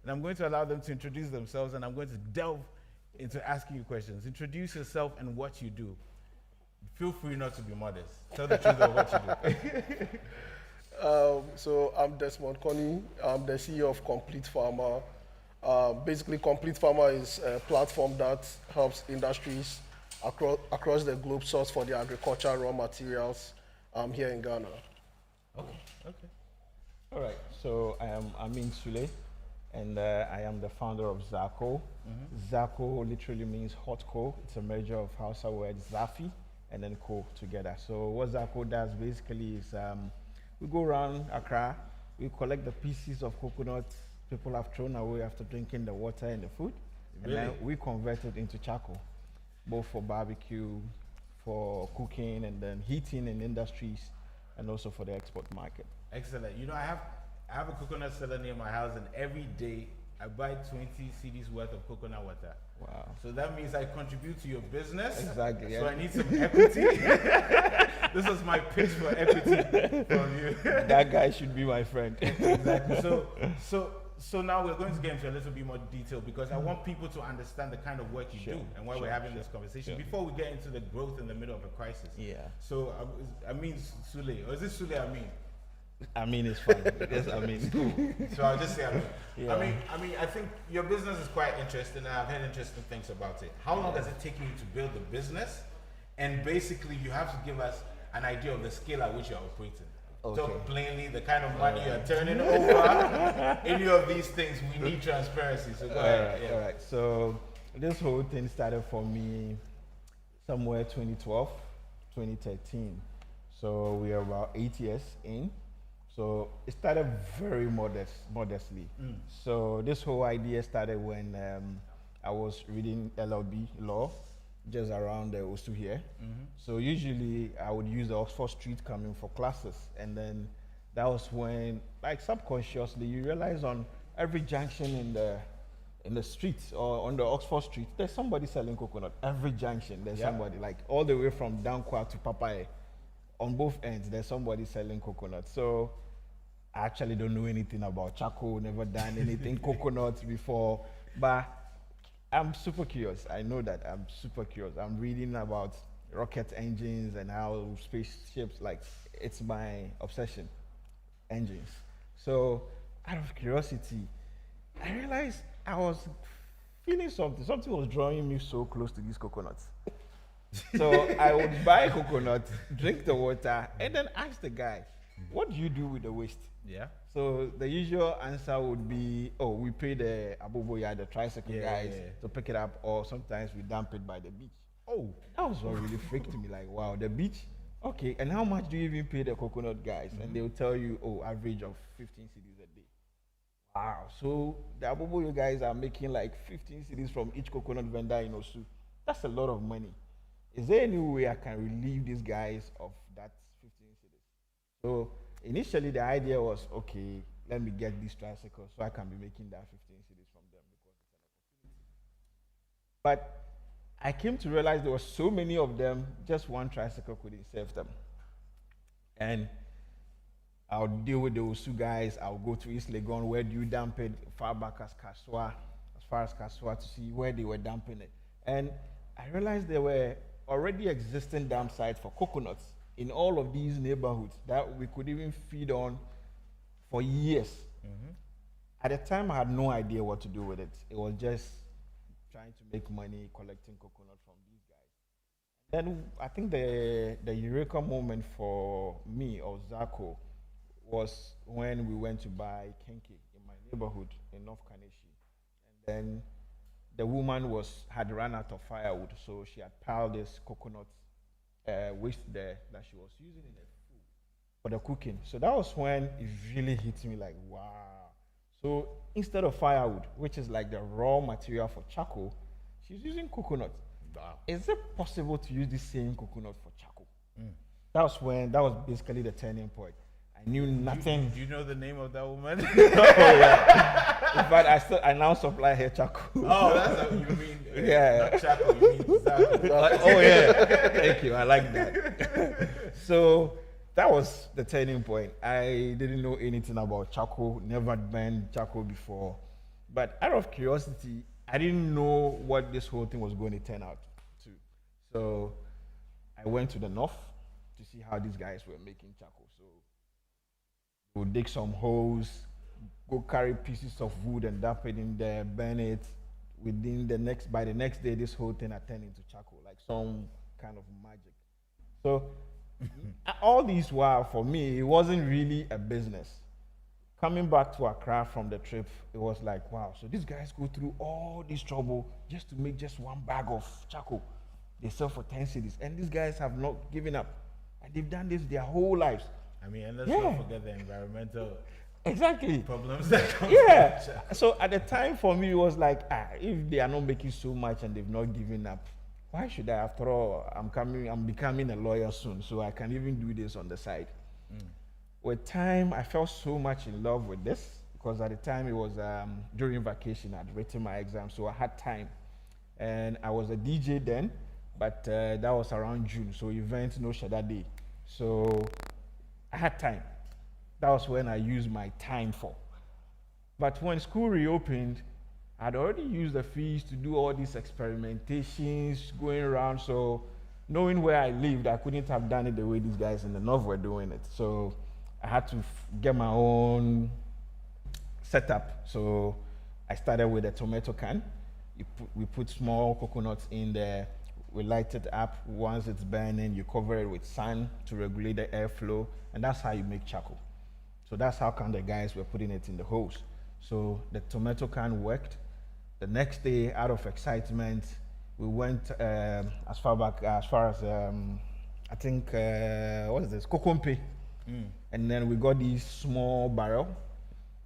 and I'm going to allow them to introduce themselves, and I'm going to delve into asking you questions. Introduce yourself and what you do. Feel free not to be modest. Tell the truth of what you do. So I'm Desmond Connie. I'm the CEO of Complete Farmer. Basically, Complete Farmer is a platform that helps industries across the globe source for their agricultural raw materials here in Ghana. Okay, okay. All right, so I am Amin Sule, and I am the founder of Zako. Zako literally means hot coal. It's a merger of Hausa words Zafi and then coal together. So what Zako does basically is we go around Accra, we collect the pieces of coconut people have thrown away after drinking the water and the food, Really? and then we convert it into charcoal, both for barbecue, for cooking, and then heating in industries, and also for the export market. Excellent. You know, I have a coconut seller near my house, and every day I buy 20 cedis worth of coconut water. Wow. So that means I contribute to your business. Exactly. So Yeah. I need some equity. This was my pitch for equity from you. That guy should be my friend. Exactly. So now we're going to get into a little bit more detail because I want people to understand the kind of work you Sure, do and why sure, we're having sure, this conversation sure. before we get into the growth in the middle of a crisis. Yeah. So I mean Sule, or is it Sule? I mean, it's fine. Yes, I mean, cool. So I'll just say I mean. Yeah. I mean, I think your business is quite interesting, and I've heard interesting things about it. How long does it take you to build the business? And basically, you have to give us an idea of the scale at which you're operating. Okay. Talk plainly, the kind of money you're turning over. Any of these things, we need transparency. So go ahead. All right. So this whole thing started for me somewhere 2012, 2013. So we are about 8 years in. So it started very modestly. So this whole idea started when I was reading LLB law, just around the Osu here. So usually I would use the Oxford Street coming for classes, and then that was when, like subconsciously, you realize on every junction in the street or on the Oxford Street, there's somebody selling coconut. Every junction, there's somebody, like all the way from Dankwa to Papaye. On both ends, there's somebody selling coconut. So I actually don't know anything about charcoal, never done anything coconut before, but I'm super curious. I know that I'm super curious. I'm reading about rocket engines and how spaceships, like, it's my obsession, engines. So out of curiosity, I realized I was feeling something. Something was drawing me so close to these coconuts. So I would buy coconut, drink the water, and then ask the guy, what do you do with the waste? Yeah. So the usual answer would be, oh, we pay the aboboya, the tricycle guys, to pick it up, or sometimes we dump it by the beach. Oh, that was what really freaked me, like, wow, the beach? Okay, and how much do you even pay the coconut guys? And they'll tell you, oh, average of 15 cedis a day. Wow, so the aboboya guys are making like 15 cedis from each coconut vendor in Osu. That's a lot of money. Is there any way I can relieve these guys of that 15 cedis? So initially the idea was, okay, let me get these tricycles so I can be making that 15 cedis from them because it's an opportunity. But I came to realize there were so many of them, just one tricycle couldn't serve them. And I'll deal with the Osu guys, I'll go to East Legon, where do you dump it, far back as far as Kaswa, to see where they were dumping it. And I realized there were already existing dump sites for coconuts in all of these neighborhoods that we could even feed on for years. At the time, I had no idea what to do with it. It was just trying to make money collecting coconut from these guys. Then I think the eureka moment for me or Zako was when we went to buy Kenke in my neighborhood in North Kaneshi. And then the woman had run out of firewood, so she had piled this coconut waste there that she was using in the food for the cooking. So that was when it really hit me like, wow. So instead of firewood, which is like the raw material for charcoal, she's using coconut. Wow. Is it possible to use the same coconut for charcoal? That was basically the turning point. I knew nothing. Do you know the name of that woman? Oh yeah. In fact, I now supply her charcoal. Oh, that's what you mean. Yeah. Not charcoal, you mean exactly. Oh yeah. Thank you. I like that. So that was the turning point. I didn't know anything about charcoal. Never burned charcoal before. But out of curiosity, I didn't know what this whole thing was going to turn out to. So I went to the north to see how these guys were making charcoal. So we'll dig some holes, go carry pieces of wood and dump it in there, burn it. By the next day, this whole thing had turned into charcoal, like some kind of magic. So all these while, for me, it wasn't really a business. Coming back to Accra from the trip, it was like, wow, so these guys go through all this trouble just to make just one bag of charcoal. They sell for 10 cities, and these guys have not given up. And they've done this their whole lives. I mean, and let's not forget the environmental problems that come with charcoal. So at the time, for me, it was like, if they are not making so much and they've not given up, why should I? After all, I'm becoming a lawyer soon, so I can even do this on the side. With time, I fell so much in love with this because at the time it was during vacation. I'd written my exam, so I had time. And I was a DJ then, but that was around June, so events no shada day. So I had time. That was when I used my time for. But when school reopened, I'd already used the fees to do all these experimentations, going around. So knowing where I lived, I couldn't have done it the way these guys in the north were doing it. So I had to get my own setup. So I started with a tomato can. We put small coconuts in there. We light it up. Once it's burning, you cover it with sand to regulate the airflow. And that's how you make charcoal. So that's how come the guys were putting it in the hose. So the tomato can worked. The next day, out of excitement, we went as far as I think what is this, Kokompe. And then we got these small barrel.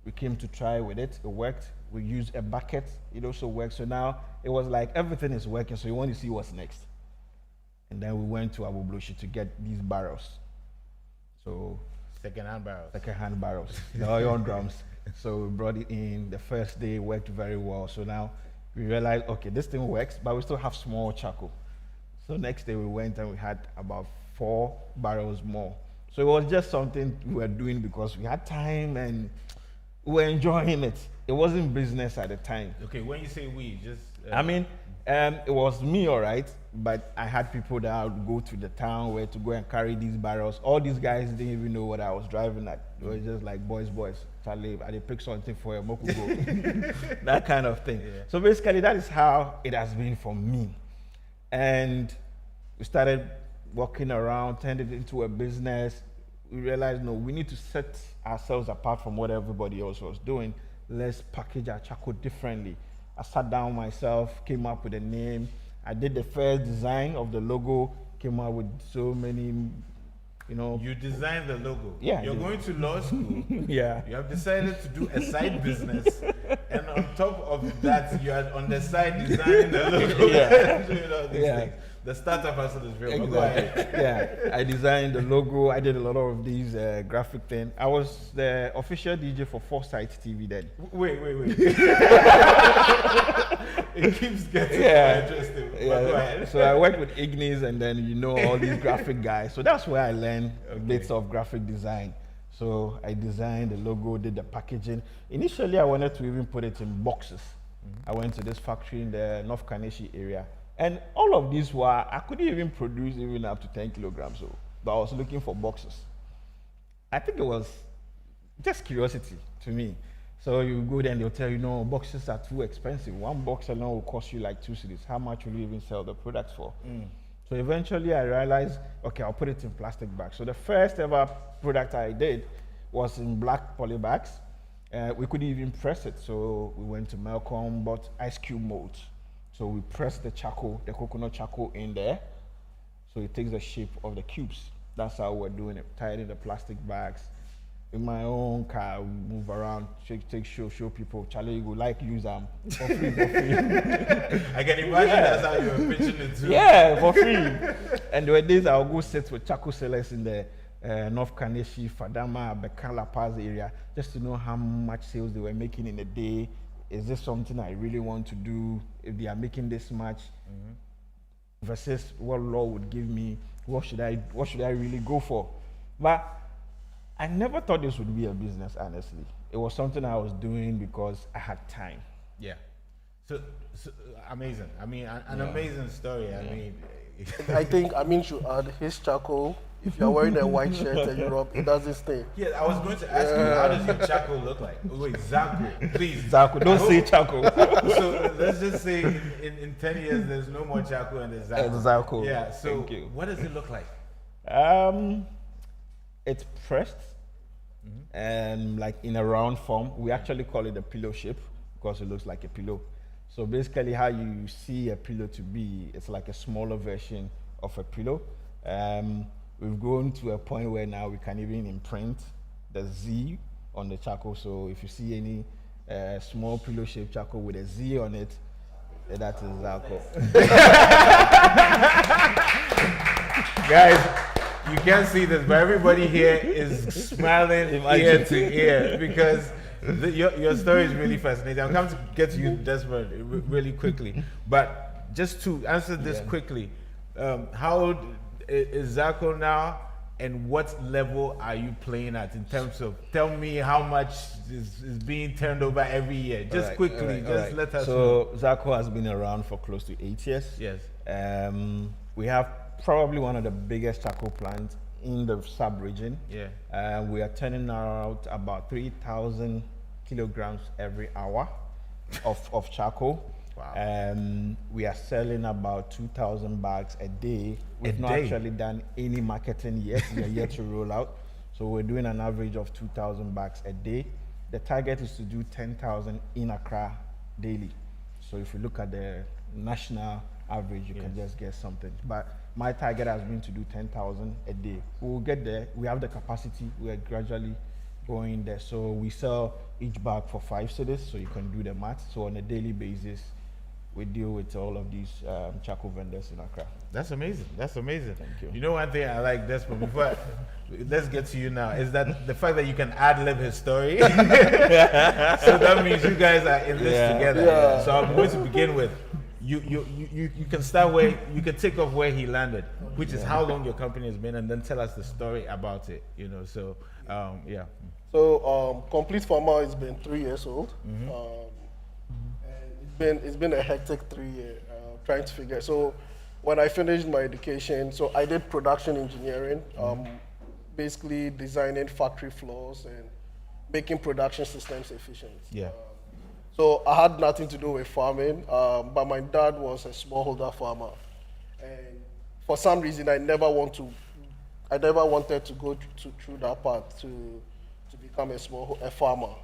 We came to try with it. It worked. We used a bucket. It also worked. So now it was like everything is working. So you want to see what's next. And then we went to Abu Bloshi to get these barrels. So Second-hand barrels, the oil drums. So we brought it in. The first day it worked very well. So now we realized, okay, this thing works, but we still have small charcoal. So next day we went and we had about 4 barrels more. So it was just something we were doing because we had time and we were enjoying it. It wasn't business at the time. Okay, when you say we, just... it was me, all right, but I had people that would go to the town where to go and carry these barrels. All these guys didn't even know what I was driving at. It was just like, boys, Charlie, I did pick something for a mokugo. That kind of thing. Yeah. So basically, that is how it has been for me. And we started walking around, turned it into a business. We realized, no, we need to set ourselves apart from what everybody else was doing. Let's package our charcoal differently. I sat down myself, came up with a name. I did the first design of the logo, came up with so many, You designed the logo. Yeah. You're going to law school. Yeah. You have decided to do a side business. And on top of that, you are on the side designing the logo. Yeah. Things. The startup hustle is real. Exactly. Yeah. I designed the logo. I did a lot of these graphic things. I was the official DJ for Foresight TV then. Wait. It keeps getting more interesting. Yeah. Go ahead. So I worked with Ignis and then all these graphic guys. So that's where I learned bits of graphic design. So I designed the logo, did the packaging. Initially, I wanted to even put it in boxes. I went to this factory in the North Kaneshi area. And all of these I couldn't even produce even up to 10 kilograms. But I was looking for boxes. I think it was just curiosity to me. So you go there and they'll tell you, no, boxes are too expensive. One box alone will cost you like 2 cedis. How much will you even sell the products for? So eventually I realized, okay, I'll put it in plastic bags. So the first ever product I did was in black poly bags. We couldn't even press it. So we went to Melcom, bought ice cube molds. So we pressed the coconut charcoal in there. So it takes the shape of the cubes. That's how we're doing it. Tied in the plastic bags. In my own car, we move around, show people. Charlie, you go use them for free. I can imagine that's how you were pitching it too. Yeah, for free. And there were days I'll go sit with charcoal sellers in the North Kaneshi, Fadama, Bekala Paz area, just to know how much sales they were making in a day. Is this something I really want to do? If they are making this much, versus what law would give me, what should I really go for? But I never thought this would be a business, honestly. It was something I was doing because I had time. Yeah. So amazing. I mean, an amazing story. I mean, I think Amin should add his charcoal. If you're wearing a white shirt in Europe, it doesn't stay. yeah, I was going to ask you, how does your charcoal look like? Oh, wait, Zaku, please. Zaku, don't say charcoal. So let's just say in 10 years, there's no more charcoal and there's Zaku. Zaku. Yeah, so Thank you. what does it look like? It's pressed and like in a round form. We actually call it a pillow shape because it looks like a pillow. So basically how you see a pillow to be, it's like a smaller version of a pillow. We've grown to a point where now we can even imprint the Z on the charcoal. So if you see any small pillow shaped charcoal with a Z on it, that is charcoal. Guys, you can't see this, but everybody here is smiling ear to ear because your story is really fascinating. I'm coming to get to you, Desmond, really quickly. But just to answer this quickly, how old is Zarko now, and what level are you playing at in terms of, tell me how much is being turned over every year? Just quickly, let us know. So Zarko has been around for close to 8 years. Yes. We have probably one of the biggest charcoal plants in the sub-region. Yeah. We are turning out about 3,000 kilograms every hour of charcoal. Wow. We are selling about 2,000 bags a day. We've not actually done any marketing yet. We are yet to roll out. So we're doing an average of 2,000 bags a day. The target is to do 10,000 in Accra daily. So if you look at the national average, you can just get something. But my target has been to do 10,000 a day. We'll get there. We have the capacity. We are gradually going there. So we sell each bag for 5 cedis, so you can do the math. So on a daily basis, we deal with all of these charcoal vendors in Accra. That's amazing. That's amazing. Thank you. You know one thing I like this, but before let's get to you now, is that the fact that you can ad-lib his story. So that means you guys are in this together. Yeah. So I'm going to begin with you can start where you can take off where he landed, which is how long your company has been, and then tell us the story about it. You know, so yeah. So Complete Farmer has been 3 years old. And it's been a hectic 3 year trying to figure. So when I finished my education, so I did production engineering, basically designing factory floors and making production systems efficient. Yeah. So I had nothing to do with farming, but my dad was a smallholder farmer, and for some reason I never wanted to go through that path to become a farmer.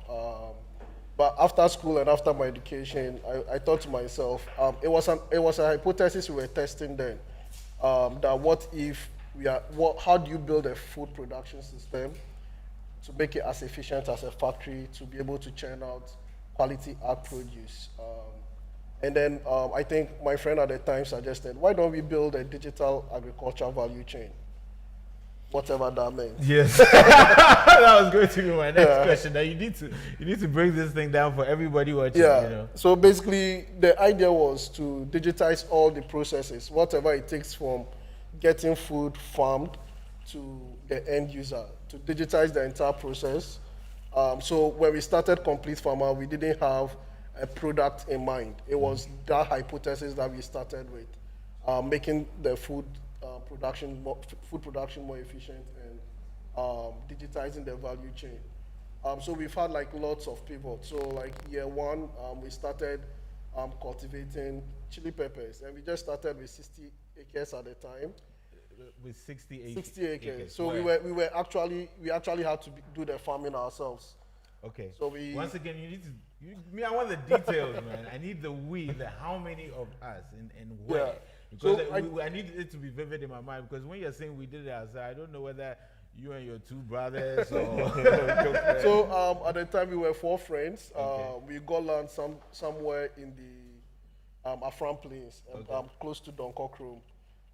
But after school and after my education, I thought to myself, it was a hypothesis we were testing then, that what if how do you build a food production system to make it as efficient as a factory to be able to churn out quality ag produce? And then I think my friend at the time suggested, why don't we build a digital agriculture value chain? Whatever that meant. Yes. That was going to be my next question. That you need to break this thing down for everybody watching. Yeah. You know? So basically, the idea was to digitize all the processes, whatever it takes from getting food farmed to the end user, to digitize the entire process. So when we started Complete Farmer, we didn't have a product in mind. It was that hypothesis that we started with, making the food production more efficient and digitizing the value chain. So we've had like lots of pivots. So like year one, we started cultivating chili peppers, and we just started with 60 acres at the time. With 60 acres. So we actually had to do the farming ourselves. Okay. So we once again, I want the details, man. I need the how many of us and where. Yeah. Because So I need it to be vivid in my mind, because when you're saying we did it outside, I don't know whether you and your 2 brothers or So at the time we were 4 friends. We got land somewhere in the Afram Plains, close to Donkokrom.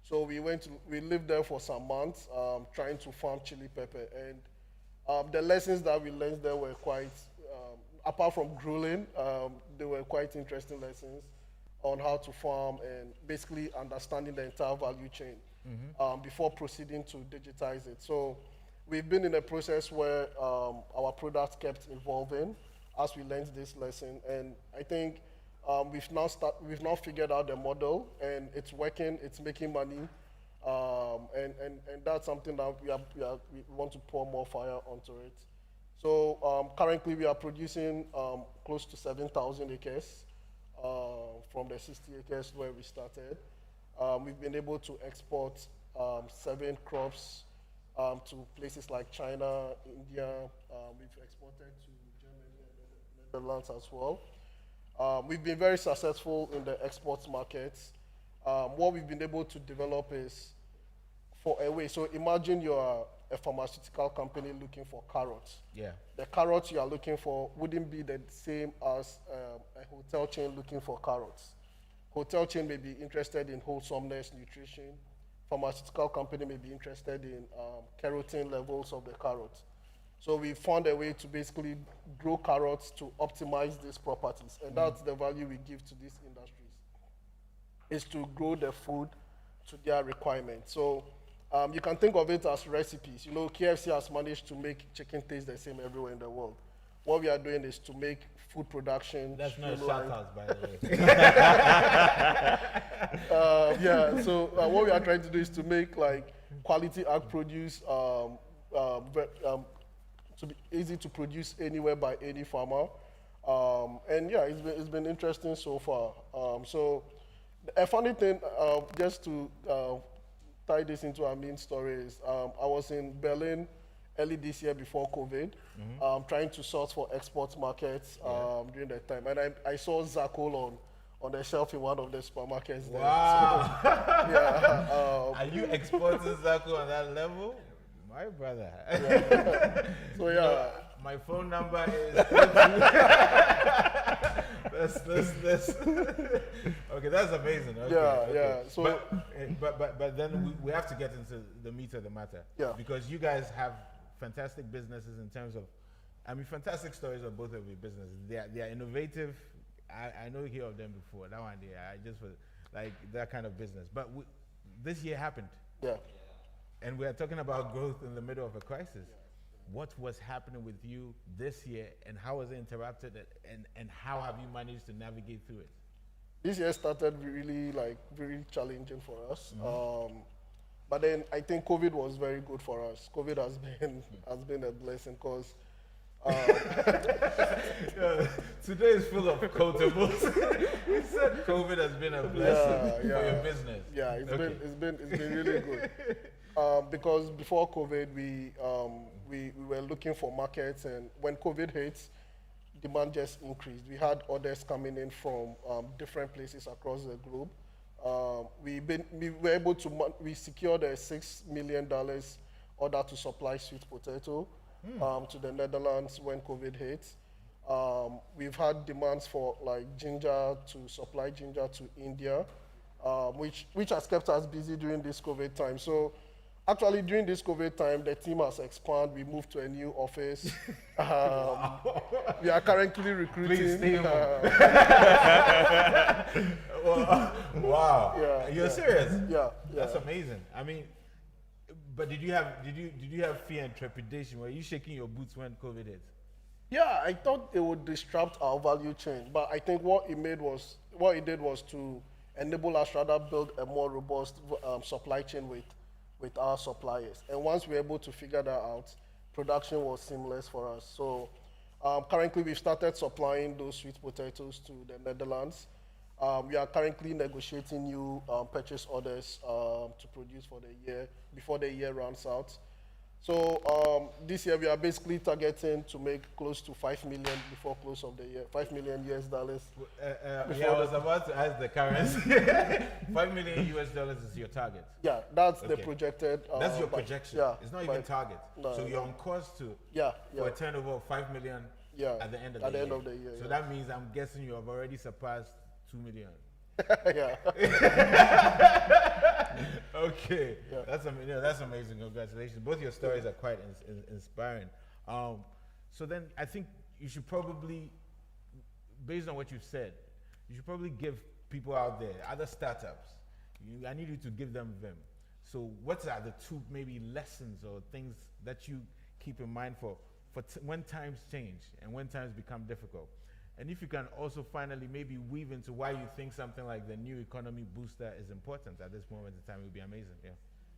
So we lived there for some months, trying to farm chili pepper, and the lessons that we learned there were quite, apart from grueling, they were quite interesting lessons on how to farm and basically understanding the entire value chain before proceeding to digitize it. So we've been in a process where our products kept evolving. as we learned this lesson. And I think we've now figured out the model, and it's working. It's making money, and that's something that we want to pour more fire onto it. So currently we are producing close to 7,000 acres from the 60 acres where we started. We've been able to export 7 crops to places like China, India. We've exported to Germany and the Netherlands as well. We've been very successful in the export markets. What we've been able to develop is for a way. So imagine you are a pharmaceutical company looking for carrots. Yeah. The carrots you are looking for wouldn't be the same as a hotel chain looking for carrots. Hotel chain may be interested in wholesomeness, nutrition. Pharmaceutical company may be interested in carotene levels of the carrot. So we found a way to basically grow carrots to optimize these properties. And that's the value we give to these industries, is to grow the food to their requirements. So you can think of it as recipes. You know, KFC has managed to make chicken taste the same everywhere in the world. What we are doing is to make food production. That's not a shout out, by the way. Yeah, so what we are trying to do is to make like quality ag produce to be easy to produce anywhere by any farmer. And yeah, it's been interesting so far. So a funny thing, just to tie this into our main story is I was in Berlin early this year before COVID, trying to source for export markets during that time. And I saw Zacol on the shelf in one of the supermarkets there. Wow. So, yeah, Are you exporting Zaku on that level? My brother. yeah. So yeah. My phone number is. This. Okay, that's amazing. Okay, Yeah, okay. yeah. So, but then we have to get into the meat of the matter. Yeah. Because you guys have fantastic businesses in terms of, I mean, fantastic stories of both of your businesses. They are innovative. I know you hear of them before. That one, I just was like that kind of business. But this year happened. yeah. And we are talking about growth in the middle of a crisis. What was happening with you this year, and how was it interrupted, and how have you managed to navigate through it? This year started really very challenging for us. But then I think COVID was very good for us. COVID has been a blessing because today is full of quotables. You said COVID has been a blessing for your business. Yeah, it's been really good. Because before COVID, we were looking for markets, and when COVID hit, demand just increased. We had orders coming in from different places across the globe. We were able to we secured a $6 million order to supply sweet potato to the Netherlands when COVID hit. We've had demands for like ginger, to supply ginger to India, which has kept us busy during this COVID time. So actually, during this COVID time, the team has expanded. We moved to a new office. We are currently recruiting. Please stay wow. Yeah, You're serious? Yeah, That's amazing. I mean, but did you have fear and trepidation? Were you shaking your boots when COVID hit? Yeah, I thought it would disrupt our value chain, but I think what it did was to enable us rather build a more robust supply chain with our suppliers. And once we were able to figure that out, production was seamless for us. So currently we've started supplying those sweet potatoes to the Netherlands. We are currently negotiating new purchase orders to produce for the year, before the year runs out. So this year we are basically targeting to make close to 5 million before close of the year, $5 million US. Yeah, I was about to ask the currency. $5 million US is your target. Yeah, that's the projected. That's your projection. Yeah, it's not even target. No, so you're on course to for a turnover of 5 million at the end of the year. So that means I'm guessing you have already surpassed 2 million. Yeah. Okay, that's amazing. Congratulations. Both your stories are quite inspiring. So then I think you should probably, based on what you've said, you should probably give people out there, other startups, I need you to give them vim. So what are the two maybe lessons or things that you keep in mind for when times change and when times become difficult. And if you can also finally maybe weave into why you think something like the new economy booster is important at this moment in time, it would be amazing. Yeah.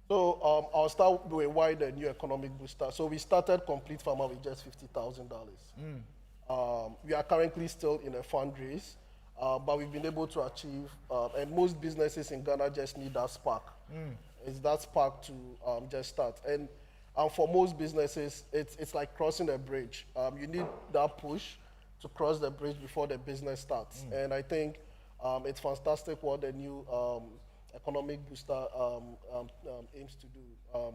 So I'll start with why the new economic booster. So we started Complete Farmer with just $50,000. We are currently still in a fundraise, but we've been able to achieve, and most businesses in Ghana just need that spark. It's that spark to just start. And for most businesses, it's like crossing a bridge. You need that push to cross the bridge before the business starts. And I think it's fantastic what the new economic booster aims to do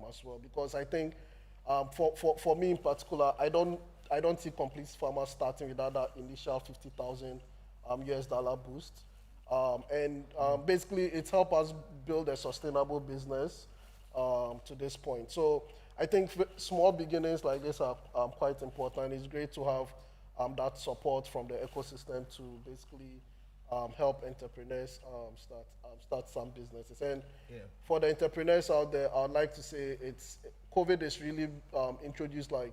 as well. Because I think for me in particular, I don't see Complete Farmer starting without that initial $50,000 US dollar boost. Basically, it's helped us build a sustainable business to this point. So I think small beginnings like this are quite important. It's great to have that support from the ecosystem to basically help entrepreneurs start some businesses. And for the entrepreneurs out there, I'd like to say COVID has really introduced like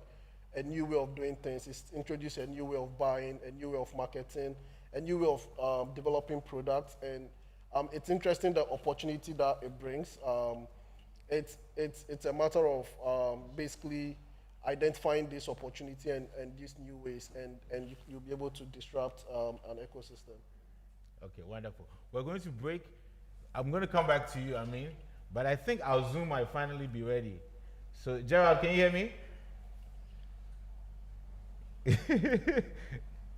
a new way of doing things. It's introduced a new way of buying, a new way of marketing, a new way of developing products. And it's interesting the opportunity that it brings. It's a matter of basically identifying this opportunity and these new ways, and you'll be able to disrupt an ecosystem. Okay, wonderful. We're going to break. I'm going to come back to you, but I think our Zoom might finally be ready. So, Gerald, can you hear me?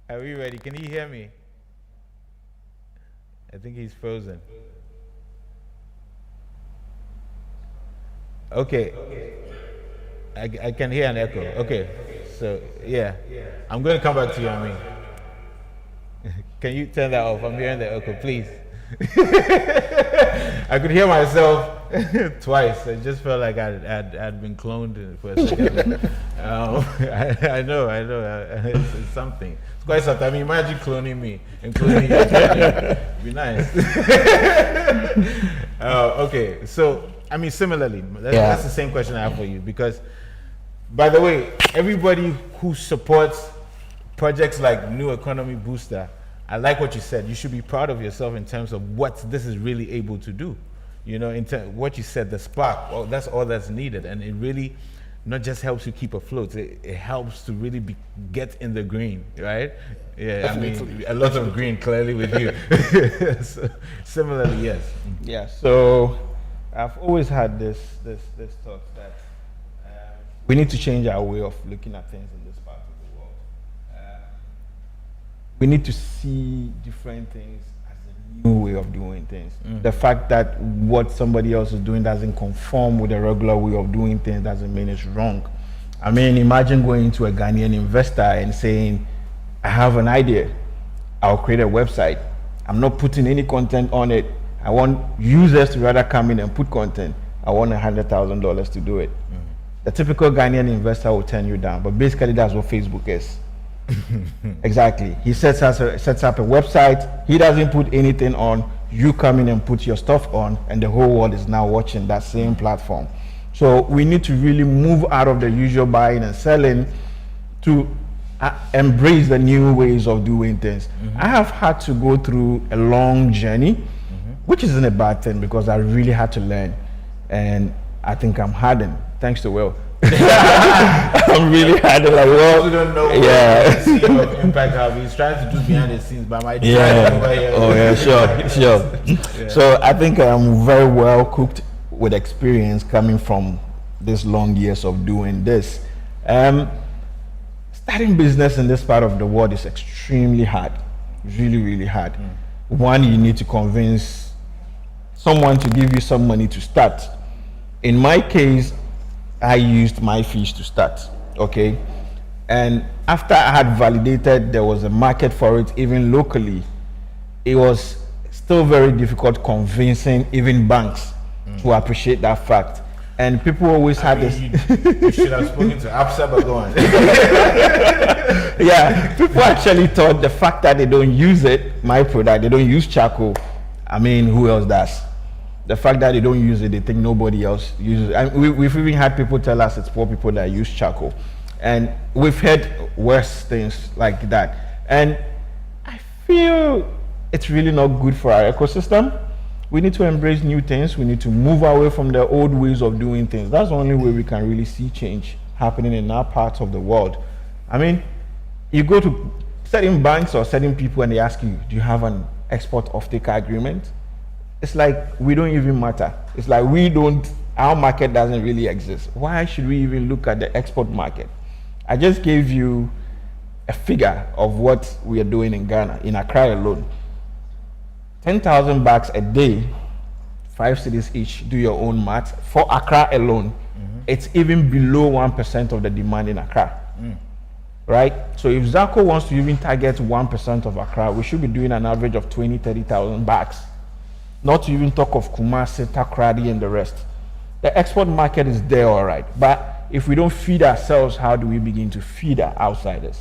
Are we ready? Can you hear me? I think he's frozen. Okay. I can hear an echo. Okay. So, yeah. I'm going to come back to you, Can you turn that off? I'm hearing the echo, please. I could hear myself twice. I just felt like I'd been cloned for a second. I know. It's something. It's quite something. Imagine cloning me and cloning you. It'd be nice. Okay, so, similarly, that's the same question I have for you. Because, by the way, everybody who supports projects like New Economy Booster, I like what you said. You should be proud of yourself in terms of what this is really able to do. What you said, the spark, well, that's all that's needed. And it really not just helps you keep afloat, it helps to really get in the green, right? Yeah, definitely. A lot of green clearly with you. So, similarly, yes. Yeah, so I've always had this thought that we need to change our way of looking at things in this part of the world. We need to see different things as a new way of doing things. The fact that what somebody else is doing doesn't conform with the regular way of doing things doesn't mean it's wrong. Imagine going to a Ghanaian investor and saying, I have an idea. I'll create a website. I'm not putting any content on it. I want users to rather come in and put content. I want $100,000 to do it. The typical Ghanaian investor will turn you down, but basically that's what Facebook is. Exactly. He sets up a website. He doesn't put anything on. You come in and put your stuff on, and the whole world is now watching that same platform. So we need to really move out of the usual buying and selling to embrace the new ways of doing things. I have had to go through a long journey, which isn't a bad thing because I really had to learn, and I think I'm hardened. Thanks to Will. I'm really hard. Like, well, you don't know what CEO of Impact Hub he's trying to do behind the scenes, but my sure. Yeah. So I think I'm very well cooked with experience coming from this long years of doing this. Starting business in this part of the world is extremely hard, really, really hard. One, you need to convince someone to give you some money to start. In my case, I used my fees to start, okay? And after I had validated there was a market for it, even locally, it was still very difficult convincing even banks to appreciate that fact. And people always had this. You should have spoken to Absa, but go on. Yeah, people actually thought the fact that they don't use it, my product, they don't use charcoal. Who else does? The fact that they don't use it, they think nobody else uses it. And we've even had people tell us it's poor people that use charcoal. And we've heard worse things like that. And I feel it's really not good for our ecosystem. We need to embrace new things. We need to move away from the old ways of doing things. That's the only way we can really see change happening in our parts of the world. I mean, you go to certain banks or certain people and they ask you, do you have an export off-taker agreement? It's like we don't even matter. It's like our market doesn't really exist. Why should we even look at the export market? I just gave you a figure of what we are doing in Ghana, in Accra alone. 10,000 bags a day, 5 cities each, do your own math. For Accra alone, it's even below 1% of the demand in Accra. Right? So if ZACO wants to even target 1% of Accra, we should be doing an average of 20, 30,000 bags. Not to even talk of Kumasi, Takoradi, and the rest. The export market is there, all right. But if we don't feed ourselves, how do we begin to feed our outsiders?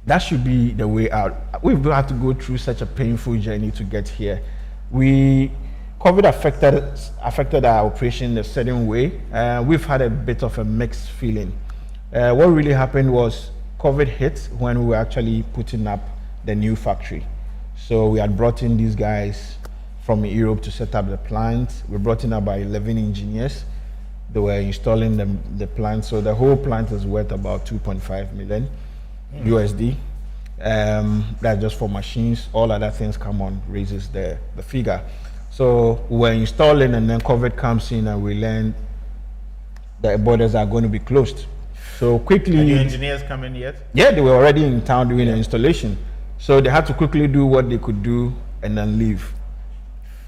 That should be the way out. We've had to go through such a painful journey to get here. COVID affected our operation in a certain way. We've had a bit of a mixed feeling. What really happened was COVID hit when we were actually putting up the new factory. So we had brought in these guys from Europe to set up the plant. We brought in about 11 engineers. They were installing the plant. So the whole plant is worth about 2.5 million USD. That's just for machines. All other things come on, raises the figure. So we were installing, and then COVID comes in and we learned the borders are going to be closed. So quickly. Are the engineers come in yet? Yeah, they were already in town doing the installation. So they had to quickly do what they could do and then leave.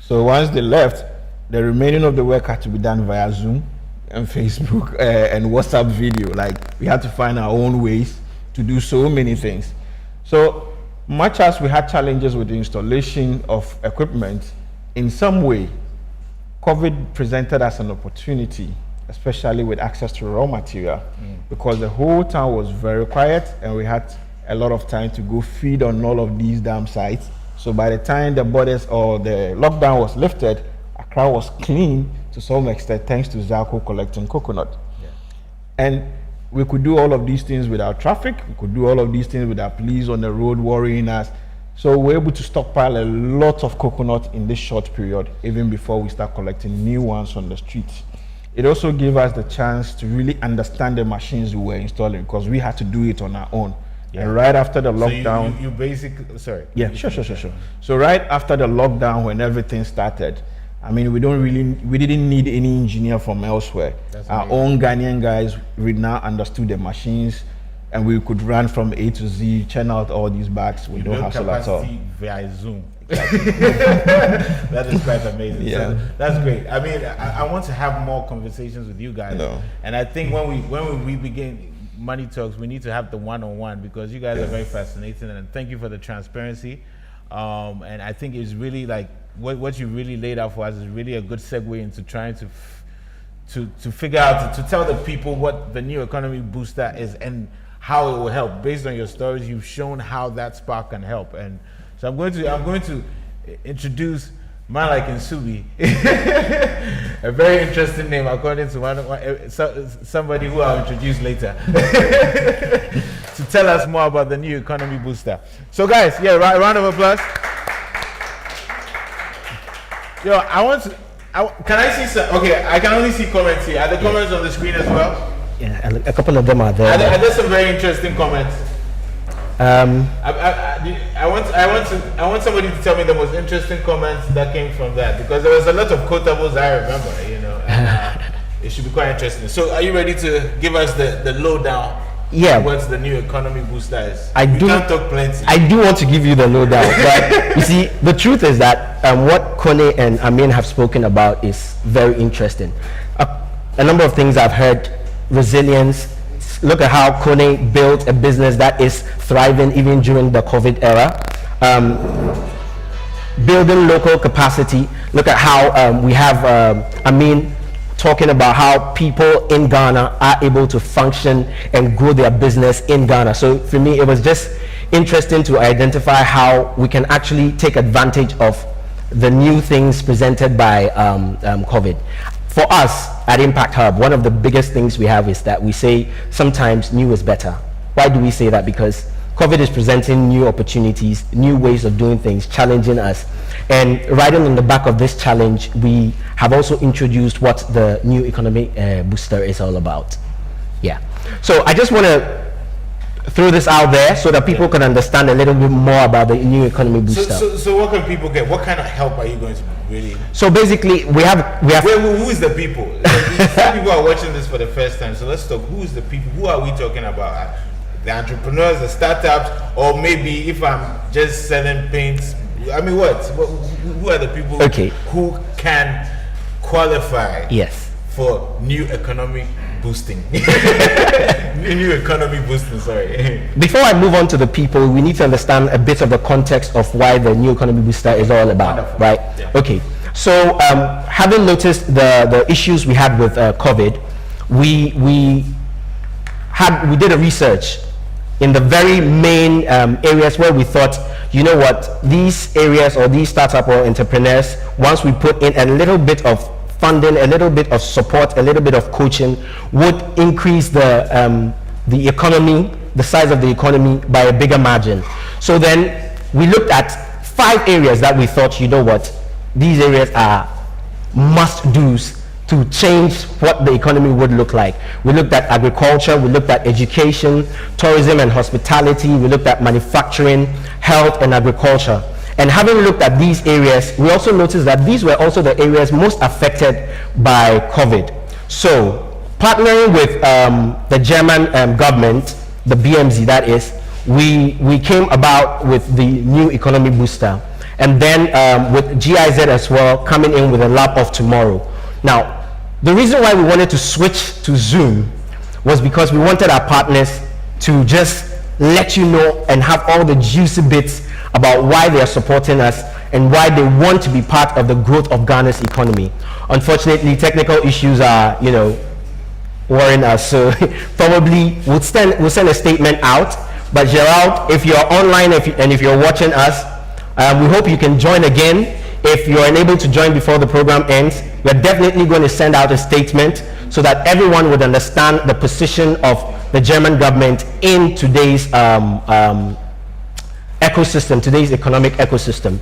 So once they left, the remaining of the work had to be done via Zoom and Facebook and WhatsApp video. Like, we had to find our own ways to do so many things. So much as we had challenges with the installation of equipment, in some way, COVID presented us an opportunity, especially with access to raw material, because the whole town was very quiet and we had a lot of time to go feed on all of these damn sites. So by the time the borders or the lockdown was lifted, Accra was clean to some extent thanks to ZACO collecting coconut. Yeah. And we could do all of these things without traffic. We could do all of these things without police on the road worrying us. So we're able to stockpile a lot of coconut in this short period, even before we start collecting new ones on the streets. It also gave us the chance to really understand the machines we were installing, because we had to do it on our own. Yeah. And right after the lockdown, you basically, sorry. Yeah, sure. So right after the lockdown, when everything started, I mean, we didn't need any engineer from elsewhere. Our own Ghanaian guys, we now understood the machines, and we could run from A to Z, churn out all these bags with no hassle at all. Via Zoom. That is quite amazing. Yeah. So that's great. I mean, I want to have more conversations with you guys. No. And I think when we begin Money Talks, we need to have the one-on-one, because you guys are very fascinating, and thank you for the transparency. And I think it's really like what you really laid out for us is really a good segue into trying to figure out, to tell the people what the new economy booster is and how it will help. Based on your stories, you've shown how that spark can help. And so I'm going to introduce Malik Nsubi, a very interesting name according to somebody who I'll introduce later, to tell us more about the new economy booster. So guys, yeah, round of applause. Yo, can I see some? Okay, I can only see comments here. Are the comments on the screen as well? Yeah, a couple of them are there. Are there some very interesting comments? I want somebody to tell me the most interesting comments that came from that, because there was a lot of quotables I remember, you know. And, it should be quite interesting. So, are you ready to give us the lowdown? Yeah. What's the new economy booster is? Can't talk plenty. I do want to give you the lowdown, but you see, the truth is that what Kone and Amin have spoken about is very interesting. A number of things I've heard: resilience. Look at how Kone built a business that is thriving even during the COVID era. Building local capacity. Look at how we have Amin talking about how people in Ghana are able to function and grow their business in Ghana. So for me, it was just interesting to identify how we can actually take advantage of the new things presented by COVID. for us at Impact Hub, one of the biggest things we have is that we say sometimes new is better. Why do we say that? Because COVID is presenting new opportunities, new ways of doing things, challenging us. And riding on the back of this challenge, we have also introduced what the new economic booster is all about. Yeah. So I just want to throw this out there so that people can understand a little bit more about the new economy booster. So what can people get? What kind of help are you going to really? So basically, we have. Who is the people? Some people are watching this for the first time. So let's talk. Who is the people? Who are we talking about? The entrepreneurs, the startups, or maybe if I'm just selling paints. I mean, who are the people who can qualify? Yes. For new economic boosting. New economy boosting, sorry. Before I move on to the people, we need to understand a bit of the context of why the new economy booster is all about. Wonderful. Right? Yeah. Okay. So having noticed the issues we had with COVID, we did a research in the very main areas where we thought, you know what, these areas or these startup or entrepreneurs, once we put in a little bit of funding, a little bit of support, a little bit of coaching, would increase the economy, the size of the economy by a bigger margin. So then we looked at 5 areas that we thought, you know what, these areas are must-dos to change what the economy would look like. We looked at agriculture, we looked at education, tourism and hospitality, we looked at manufacturing, health and agriculture. And having looked at these areas, we also noticed that these were also the areas most affected by COVID. So partnering with the German government, the BMZ that is, we came about with the new economy booster. And then with GIZ as well, coming in with a lab of tomorrow. Now, the reason why we wanted to switch to Zoom was because we wanted our partners to just let you know and have all the juicy bits about why they are supporting us and why they want to be part of the growth of Ghana's economy. Unfortunately, technical issues are, worrying us. So probably we'll send a statement out. But Gerald, if you're online and if you're watching us, we hope you can join again. If you're unable to join before the program ends, we're definitely going to send out a statement so that everyone would understand the position of the German government in today's ecosystem, today's economic ecosystem.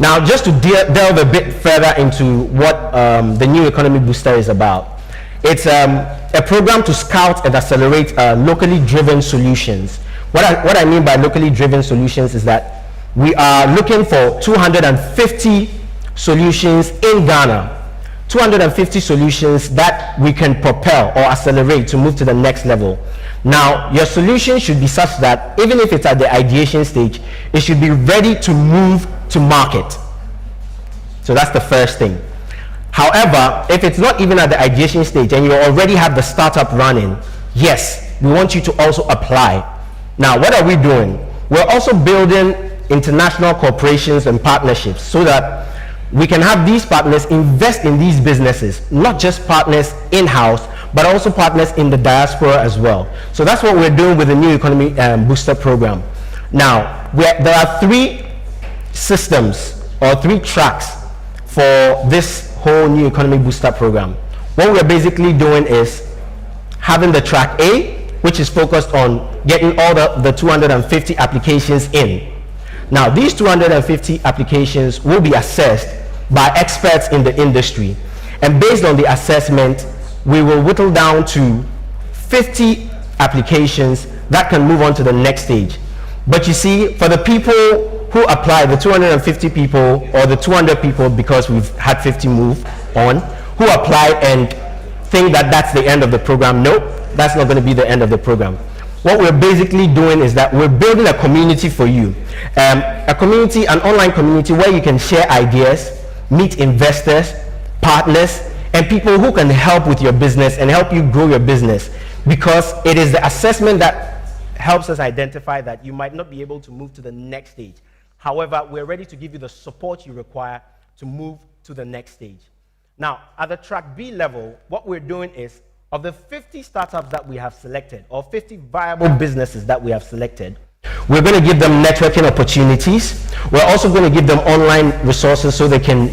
Now, just to delve a bit further into what the new economy booster is about. It's a program to scout and accelerate locally driven solutions. What I mean by locally driven solutions is that we are looking for 250 solutions in Ghana, 250 solutions that we can propel or accelerate to move to the next level. Now, your solution should be such that even if it's at the ideation stage, it should be ready to move to market. So that's the first thing. However, if it's not even at the ideation stage and you already have the startup running, yes, we want you to also apply. Now, what are we doing? We're also building international corporations and partnerships so that we can have these partners invest in these businesses, not just partners in-house, but also partners in the diaspora as well. So that's what we're doing with the new economy booster program. Now, there are 3 systems or 3 tracks for this whole new economy booster program. What we're basically doing is having the track A, which is focused on getting all the 250 applications in. Now, these 250 applications will be assessed by experts in the industry. And based on the assessment, we will whittle down to 50 applications that can move on to the next stage. But you see, for the people who apply, the 250 people or the 200 people, because we've had 50 move on, who apply and think that that's the end of the program, nope, that's not going to be the end of the program. What we're basically doing is that we're building a community for you. A community, an online community where you can share ideas, meet investors, partners, and people who can help with your business and help you grow your business. Because it is the assessment that helps us identify that you might not be able to move to the next stage. However, we're ready to give you the support you require to move to the next stage. Now, at the track B level, what we're doing is, of the 50 startups that we have selected, or 50 viable businesses that we have selected, we're going to give them networking opportunities. We're also going to give them online resources so they can,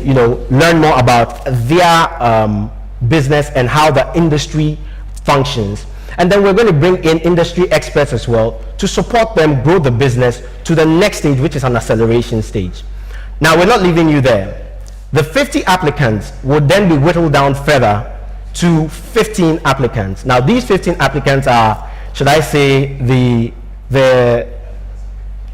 learn more about their business and how the industry functions. And then we're going to bring in industry experts as well to support them grow the business to the next stage, which is an acceleration stage. Now, we're not leaving you there. The 50 applicants would then be whittled down further to 15 applicants. Now, these 15 applicants are, should I say, the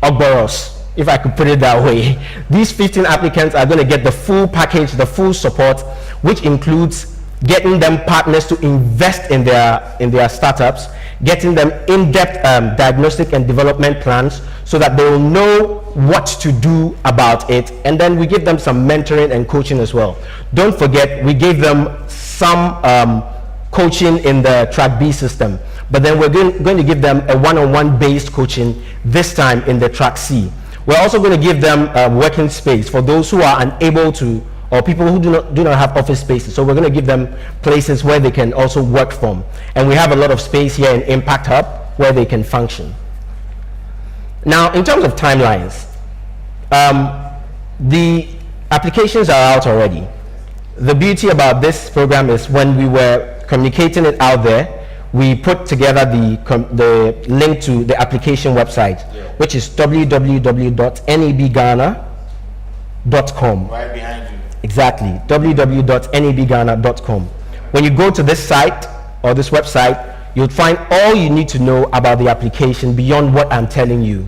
Ogboros, if I could put it that way. These 15 applicants are going to get the full package, the full support, which includes getting them partners to invest in their startups, getting them in-depth diagnostic and development plans so that they will know what to do about it, and then we give them some mentoring and coaching as well. Don't forget, we gave them some coaching in the Track B system, but then we're going to give them a one-on-one based coaching this time in the Track C. We're also going to give them a working space for those who are unable to, or people who do not have office spaces. So we're going to give them places where they can also work from. And we have a lot of space here in Impact Hub where they can function. Now, in terms of timelines, the applications are out already. The beauty about this program is when we were communicating it out there, we put together the link to the application website, which is www.nebghana.com. Right behind you. Exactly, www.nebghana.com. When you go to this site or this website, you'll find all you need to know about the application beyond what I'm telling you,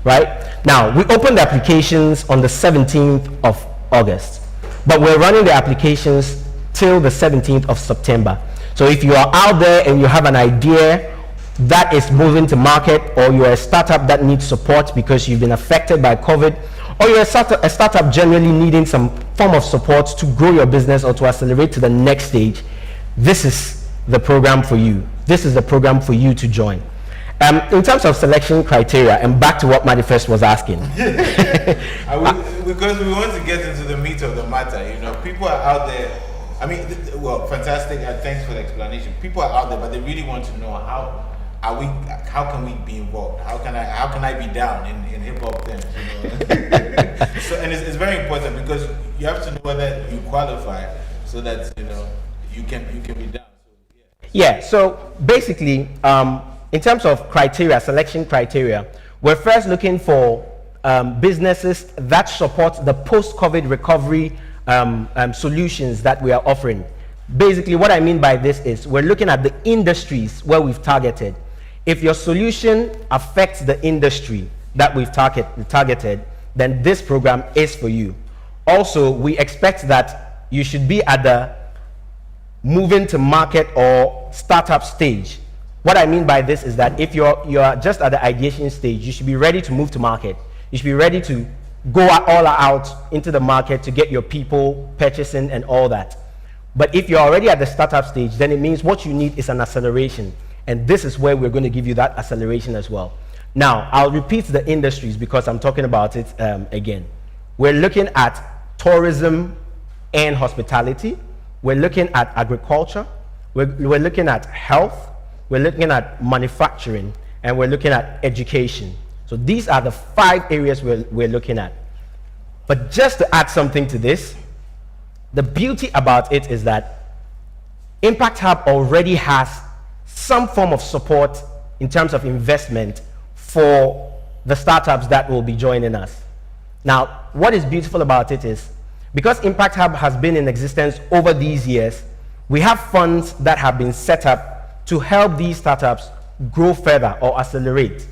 right? Now, we opened the applications on the 17th of August, but we're running the applications till the 17th of September. So if you are out there and you have an idea that is moving to market, or you're a startup that needs support because you've been affected by COVID, or you're a startup generally needing some form of support to grow your business or to accelerate to the next stage, this is the program for you. This is the program for you to join. In terms of selection criteria, and back to what M.anifest was asking. Because we want to get into the meat of the matter, you know, people are out there. I mean, well, fantastic, and thanks for the explanation. People are out there, but they really want to know how can we be involved? How can I be down in hip hop things? You know? So, and it's very important because you have to know whether you qualify, so that you know you can be down. So, yeah. So basically, in terms of criteria, selection criteria, we're first looking for businesses that support the post-COVID recovery solutions that we are offering. Basically, what I mean by this is we're looking at the industries where we've targeted. If your solution affects the industry that we've targeted, then this program is for you. Also, we expect that you should be at the moving to market or startup stage. What I mean by this is that if you're just at the ideation stage, you should be ready to move to market. You should be ready to go all out into the market to get your people purchasing and all that. But if you're already at the startup stage, then it means what you need is an acceleration. And this is where we're going to give you that acceleration as well. Now, I'll repeat the industries because I'm talking about it again. We're looking at tourism and hospitality. We're looking at agriculture. We're looking at health. We're looking at manufacturing. And we're looking at education. So these are the 5 areas we're looking at. But just to add something to this, the beauty about it is that Impact Hub already has some form of support in terms of investment for the startups that will be joining us. Now, what is beautiful about it is because Impact Hub has been in existence over these years, we have funds that have been set up to help these startups grow further or accelerate.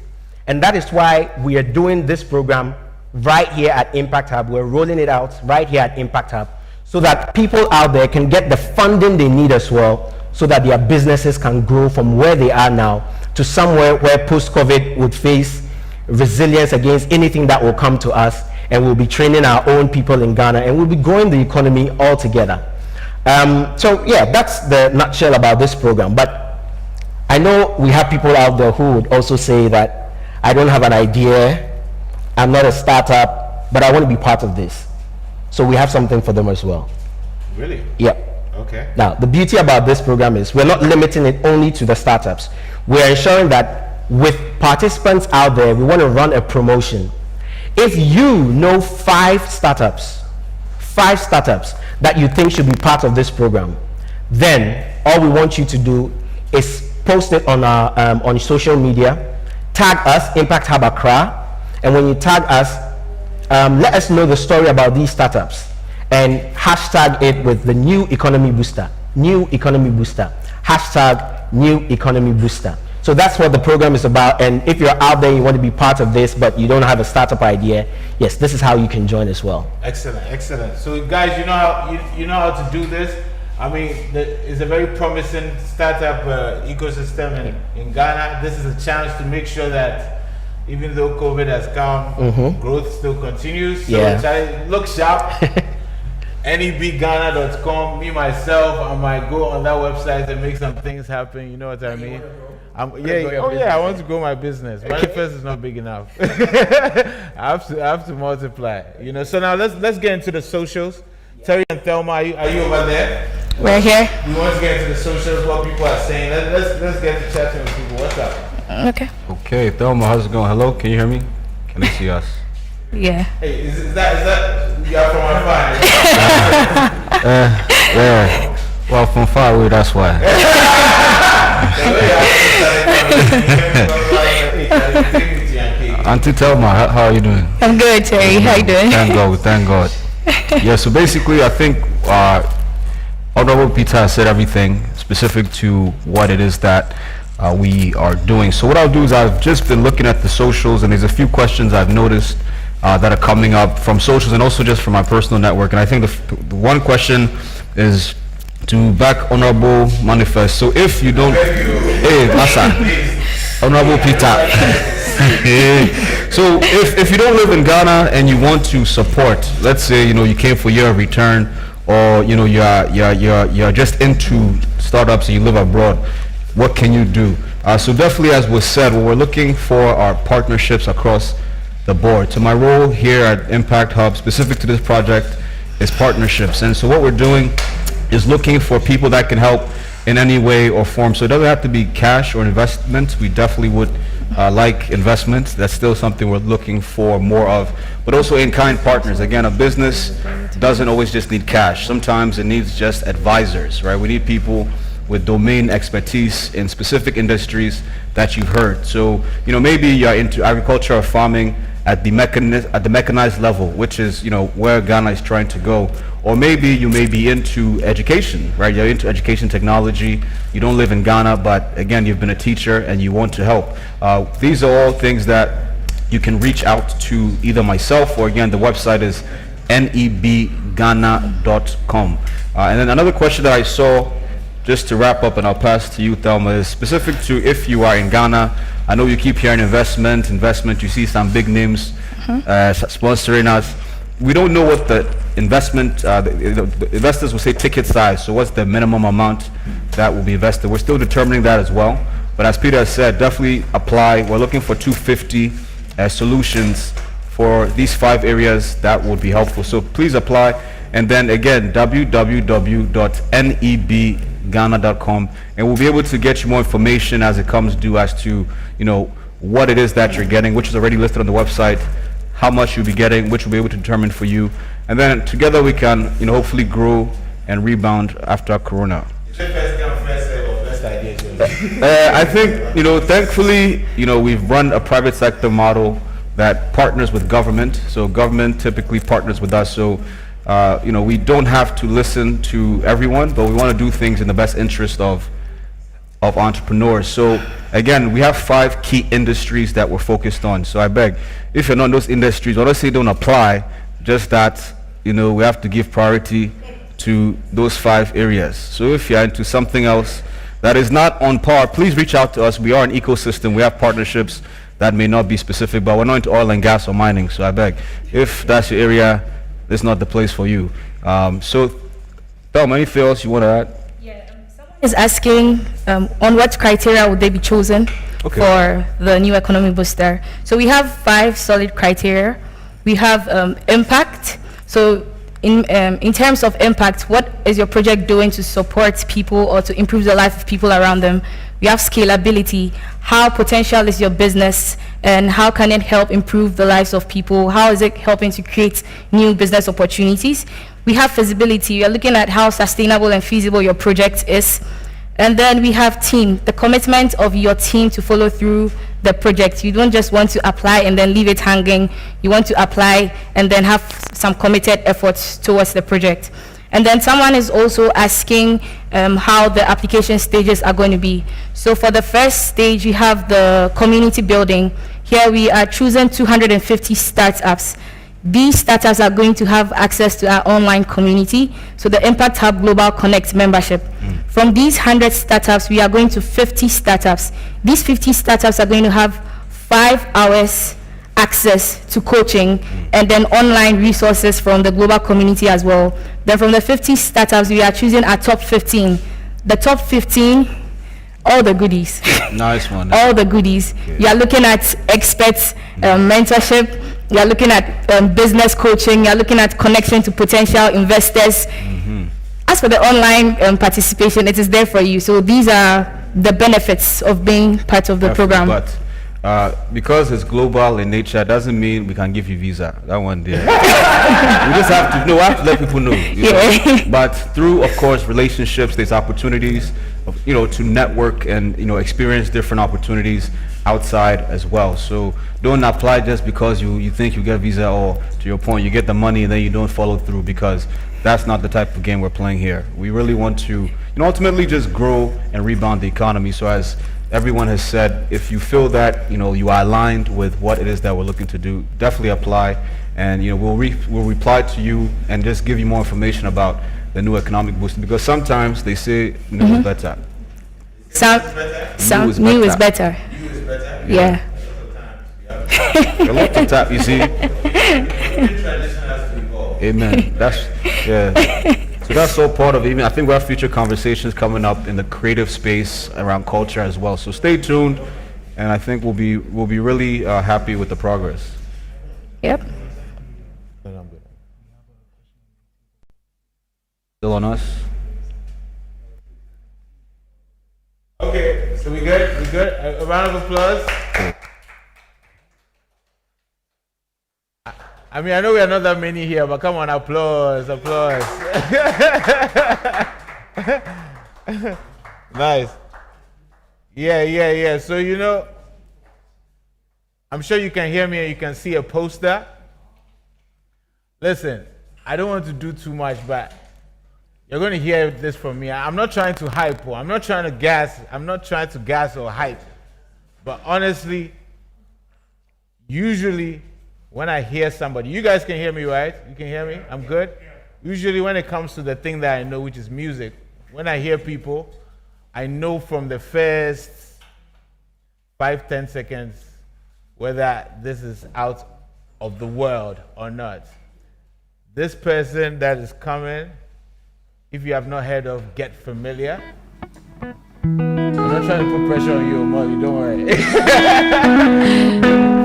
And that is why we are doing this program right here at Impact Hub. We're rolling it out right here at Impact Hub so that people out there can get the funding they need as well, so that their businesses can grow from where they are now to somewhere where post-COVID would face resilience against anything that will come to us, and we'll be training our own people in Ghana, and we'll be growing the economy all together. So yeah, that's the nutshell about this program. But I know we have people out there who would also say that I don't have an idea, I'm not a startup, but I want to be part of this. So we have something for them as well. Really? Yeah. Okay. Now, the beauty about this program is we're not limiting it only to the startups. We're ensuring that with participants out there, we want to run a promotion. If you know 5 startups that you think should be part of this program, then all we want you to do is post it on our on social media, tag us, Impact Hub Accra, and when you tag us, let us know the story about these startups and hashtag it with the new economy booster, hashtag new economy booster. So that's what the program is about. And if you're out there, you want to be part of this, but you don't have a startup idea, yes, this is how you can join as well. Excellent. So guys, you know how to do this. I mean, it's a very promising startup ecosystem in Ghana. This is a chance to make sure that even though COVID has come, growth still continues. So look sharp. NEBGhana.com. Me myself, I might go on that website and make some things happen. You know what I mean? I want to grow my business. M.anifest is not big enough. I have to multiply. You know. So now let's get into the socials. Terry and Thelma, are you over there? We're here. We want to get into the socials, what people are saying. Let's get to chatting with people. What's up? Okay, Thelma, how's it going? Hello, can you hear me? Can they see us? Yeah. Hey, is that you are from afar? Yeah. Well, from far away, that's why. Auntie Thelma, how are you doing? I'm good, Terry. How you doing? Thank God. Yeah, so basically, I think Honorable Peter has said everything specific to what it is that we are doing. So what I'll do is I've just been looking at the socials, and there's a few questions I've noticed that are coming up from socials and also just from my personal network. And I think the one question is to back Honorable M.anifest. So if you don't, hey, Massa, Honorable Peter. So if you don't live in Ghana and you want to support, let's say you came for year of return, or you're just into startups and you live abroad, what can you do? So definitely, as was said, what we're looking for are partnerships across the board. So my role here at Impact Hub, specific to this project, is partnerships. And so what we're doing is looking for people that can help in any way or form. So it doesn't have to be cash or investment. We definitely would like investments. That's still something we're looking for more of. But also in-kind partners. Again, a business doesn't always just need cash. Sometimes it needs just advisors, right? We need people with domain expertise in specific industries that you've heard. So, maybe you're into agriculture or farming at the mechanized level, which is, where Ghana is trying to go. Or maybe you may be into education, right? You're into education technology. You don't live in Ghana, but again, you've been a teacher and you want to help. These are all things that you can reach out to either myself, or again, the website is nebghana.com. And then another question that I saw, just to wrap up, and I'll pass to you, Thelma, is specific to if you are in Ghana. I know you keep hearing investment. You see some big names sponsoring us. We don't know what the investment, the investors will say ticket size. So what's the minimum amount that will be invested? We're still determining that as well. But as Peter has said, definitely apply. We're looking for 250 solutions for these 5 areas that would be helpful. So please apply. And then again, www.nebghana.com, and we'll be able to get you more information as it comes due as to what it is that you're getting, which is already listed on the website, how much you'll be getting, which we'll be able to determine for you, and then together we can hopefully grow and rebound after Corona. I think thankfully we've run a private sector model that partners with government. So government typically partners with us. So we don't have to listen to everyone, but we want to do things in the best interest of entrepreneurs. So again, we have 5 key industries that we're focused on. So I beg, if you're not in those industries, or let's say don't apply, just that we have to give priority to those 5 areas. So if you're into something else that is not on par, please reach out to us. We are an ecosystem. We have partnerships that may not be specific, but we're not into oil and gas or mining. So I beg, if that's your area, this is not the place for you. So, Thelma, anything else you want to add? Yeah, someone is asking on what criteria would they be chosen for the new economy booster. So we have 5 solid criteria. We have impact. So in terms of impact, what is your project doing to support people or to improve the life of people around them? We have scalability. How potential is your business, and how can it help improve the lives of people? How is it helping to create new business opportunities? We have feasibility. You're looking at how sustainable and feasible your project is. And then we have team, the commitment of your team to follow through the project. You don't just want to apply and then leave it hanging. You want to apply and then have some committed efforts towards the project. And then someone is also asking how the application stages are going to be. So for the first stage, we have the community building. Here we are choosing 250 startups. These startups are going to have access to our online community, so the Impact Hub Global Connect membership. From these 100 startups, we are going to 50 startups. These 50 startups are going to have 5 hours access to coaching and then online resources from the global community as well. Then from the 50 startups, we are choosing our top 15. The top 15, all the goodies. Nice one. All the goodies. Okay. You are looking at experts, mentorship. You are looking at business coaching. You are looking at connection to potential investors. As for the online participation, it is there for you. So these are the benefits of being part of the program. But because it's global in nature, doesn't mean we can give you visa. That one there. We just have to know. We have to let people know. You know? But through, of course, relationships, there's opportunities, to network and experience different opportunities outside as well. So don't apply just because you think you get visa, or to your point, you get the money and then you don't follow through, because that's not the type of game we're playing here. We really want to ultimately just grow and rebound the economy. So as everyone has said, if you feel that you are aligned with what it is that we're looking to do, definitely apply, and we'll reply to you and just give you more information about the new economic boost, because sometimes they say new is better. New is better. Yeah. A lot of time, you see. Amen. So that's all part of it. I think we have future conversations coming up in the creative space around culture as well. So stay tuned, and I think we'll be really happy with the progress. Yep. Still on us? Okay, so we good? We good? A round of applause. I mean, I know we are not that many here, but come on, applause. Nice. Yeah. So, I'm sure you can hear me and you can see a poster. Listen, I don't want to do too much, but you're going to hear this from me. I'm not trying to hype, or I'm not trying to gas or hype. But honestly, usually when I hear somebody, you guys can hear me, right? You can hear me? I'm good? Usually when it comes to the thing that I know, which is music, when I hear people, I know from the first 5-10 seconds whether this is out of the world or not. This person that is coming, if you have not heard of Get Familiar, I'm not trying to put pressure on you, Molly, don't worry.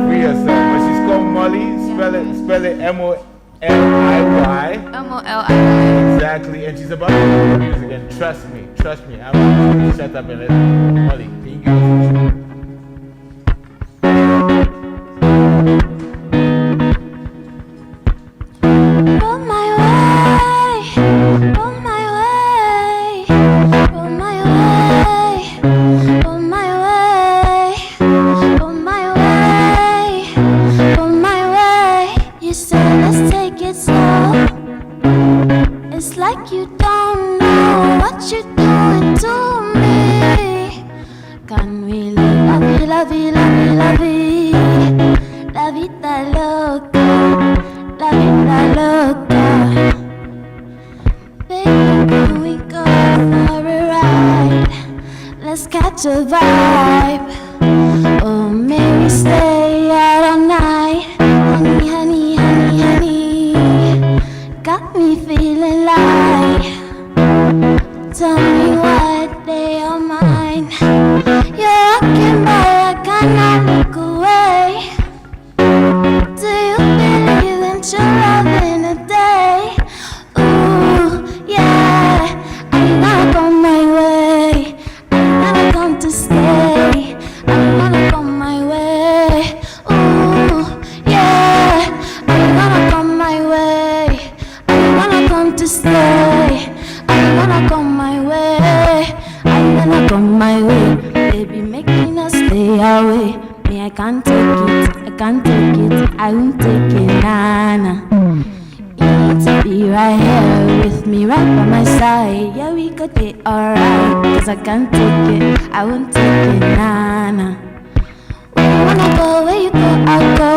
Free yourself. But she's called Molly, spell it M-O-L-I-Y. M-O-L-I-Y. Exactly, and she's about to do music, and trust me, I'm going to shut up and let Molly, can you give us a tune? To vibe, oh maybe stay out all night. Honey, got me feeling like. Tell me what they are mine. You're rocking, boy, I cannot look away. Do you believe in true love in a day? Ooh, yeah, I gotta go my way. To stay, can't take it, I won't take it, nana. You need to be right here with me, right by my side. Yeah, we could be alright, cause I can't take it, I won't take it, nana. Where you wanna go, where you go, I'll go.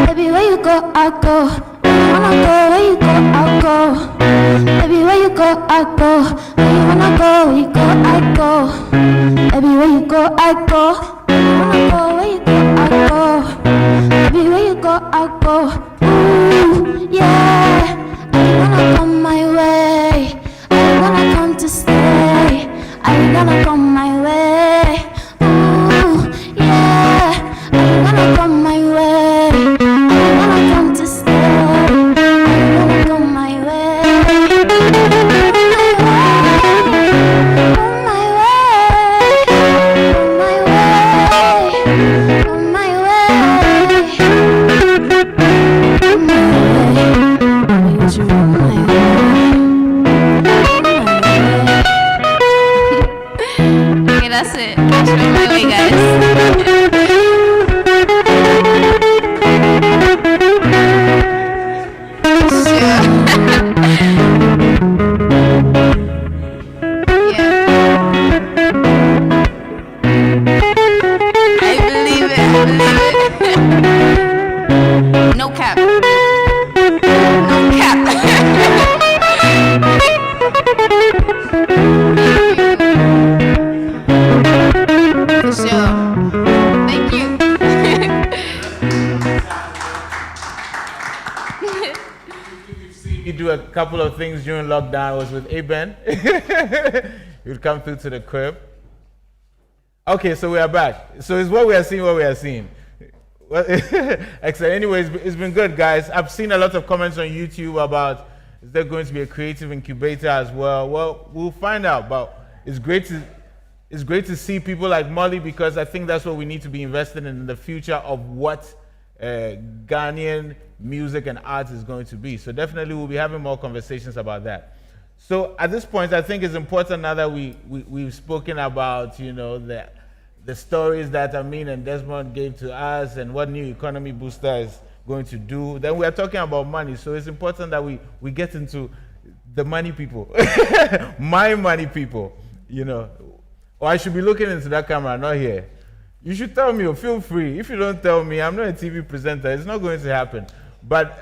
Baby, where you go, I'll go. Where you wanna go, where you go, I'll go. Baby, where you go, I'll go. Where you wanna go, where you go, I'll go. Baby, where you go, I'll go. Where you wanna go, where you go, I'll go. Baby, where you go, I'll go. Ooh, yeah. Are you gonna come my way? Are you gonna come to stay? Are you gonna come my way? Ooh, yeah. Are you gonna come my way? Are you gonna come to stay? Are you gonna come my way? Come my way. Come my way. Come my way. Come my way. Would you come my way? Okay, that's it. Show my way, guys. No cap. No cap. For sure. Thank you. You do a couple of things during lockdown. I was with Aben. You'd come through to the crib. Okay, so we are back. So it's what we are seeing, Well, excellent. Anyways, it's been good, guys. I've seen a lot of comments on YouTube about is there going to be a creative incubator as well. Well, we'll find out. But it's great to see people like Molly, because I think that's what we need to be invested in the future of what Ghanaian music and art is going to be. So definitely we'll be having more conversations about that. So at this point, I think it's important now that we've spoken about, you know, the stories that Amin and Desmond gave to us and what New Economy Booster is going to do. Then we are talking about money. So it's important that we get into the money people, my money people, you know. Or I should be looking into that camera, not here. You should tell me, or feel free. If you don't tell me, I'm not a TV presenter. It's not going to happen. But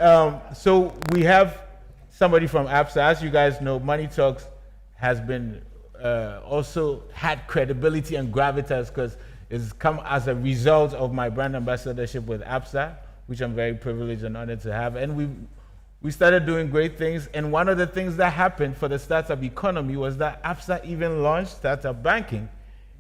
so we have somebody from Absa. As you guys know, Money Talks has been also had credibility and gravitas because it's come as a result of my brand ambassadorship with Absa, which I'm very privileged and honored to have. And we started doing great things. And one of the things that happened for the startup economy was that Absa even launched startup banking.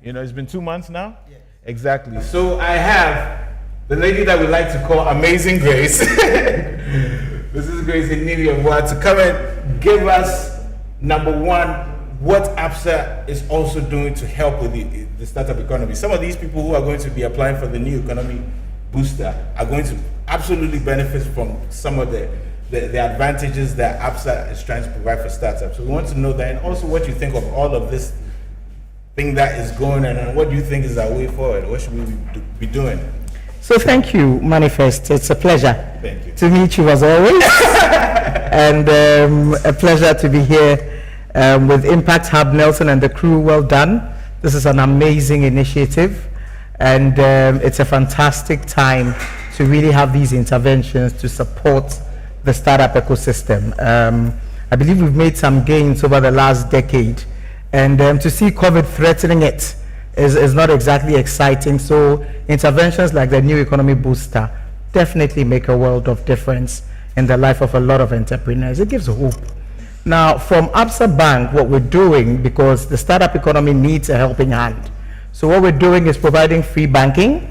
You know, it's been 2 months now? Yeah. Exactly. So I have the lady that we like to call Amazing Grace. This is Grace Iniri to come and give us, number one, what Absa is also doing to help with the startup economy. Some of these people who are going to be applying for the New Economy Booster are going to absolutely benefit from some of the advantages that Absa is trying to provide for startups. So we want to know that, and also what you think of all of this thing that is going on, and what do you think is our way forward? What should we be doing? So thank you, M.anifest. It's a pleasure Thank you. to meet you as always, and a pleasure to be here with Impact Hub, Nelson and the crew. Well done. This is an amazing initiative, and it's a fantastic time to really have these interventions to support the startup ecosystem. I believe we've made some gains over the last decade, and to see COVID threatening it is not exactly exciting. So interventions like the New Economy Booster definitely make a world of difference in the life of a lot of entrepreneurs. It gives hope. Now, from Absa Bank, what we're doing, because the startup economy needs a helping hand, so what we're doing is providing free banking.